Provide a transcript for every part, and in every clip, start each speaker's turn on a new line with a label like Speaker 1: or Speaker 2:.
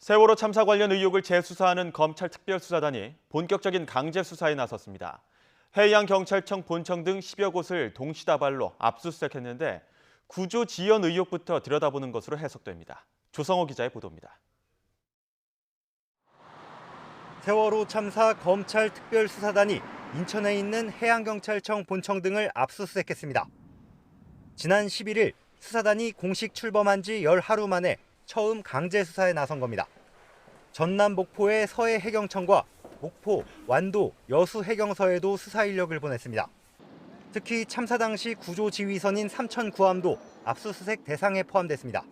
Speaker 1: 세월호 참사 관련 의혹을 재수사하는 검찰 특별수사단이 본격적인 강제 수사에 나섰습니다. 해양경찰청 본청 등 10여 곳을 동시다발로 압수수색했는데 구조 지연 의혹부터 들여다보는 것으로 해석됩니다. 조성호 기자의 보도입니다.
Speaker 2: 세월호 참사 검찰 특별수사단이 인천에 있는 해양경찰청 본청 등을 압수수색했습니다. 지난 11일 수사단이 공식 출범한 지 열하루 만에 처음 강제 수사에 나선 겁니다. 전남 목포의 서해 해경청과 목포, 완도, 여수 해경서에도 수사 인력을 보냈습니다. 특히 참사 당시 구조 지휘선인 삼천구함도 압수수색 대상에 포함됐습니다.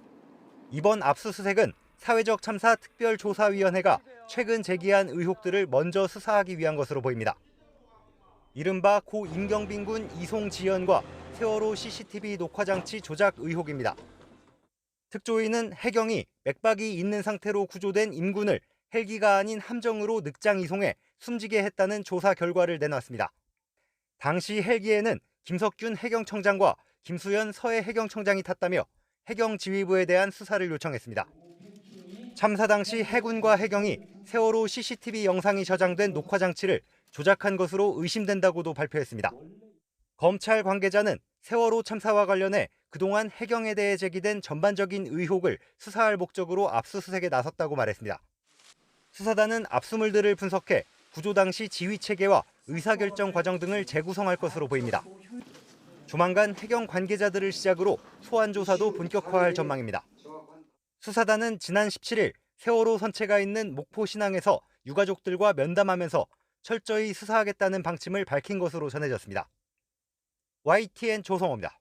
Speaker 2: 이번 압수수색은 사회적 참사 특별조사위원회가 최근 제기한 의혹들을 먼저 수사하기 위한 것으로 보입니다. 이른바 고 임경빈 군 이송 지연과 세월호 CCTV 녹화 장치 조작 의혹입니다. 특조위는 해경이 맥박이 있는 상태로 구조된 임군을 헬기가 아닌 함정으로 늑장 이송해 숨지게 했다는 조사 결과를 내놨습니다. 당시 헬기에는 김석균 해경청장과 김수현 서해 해경청장이 탔다며 해경지휘부에 대한 수사를 요청했습니다. 참사 당시 해군과 해경이 세월호 CCTV 영상이 저장된 녹화 장치를 조작한 것으로 의심된다고도 발표했습니다. 검찰 관계자는 세월호 참사와 관련해 그동안 해경에 대해 제기된 전반적인 의혹을 수사할 목적으로 압수수색에 나섰다고 말했습니다. 수사단은 압수물들을 분석해 구조 당시 지휘 체계와 의사결정 과정 등을 재구성할 것으로 보입니다. 조만간 해경 관계자들을 시작으로 소환 조사도 본격화할 전망입니다. 수사단은 지난 17일 세월호 선체가 있는 목포 신항에서 유가족들과 면담하면서 철저히 수사하겠다는 방침을 밝힌 것으로 전해졌습니다. YTN 조성호입니다.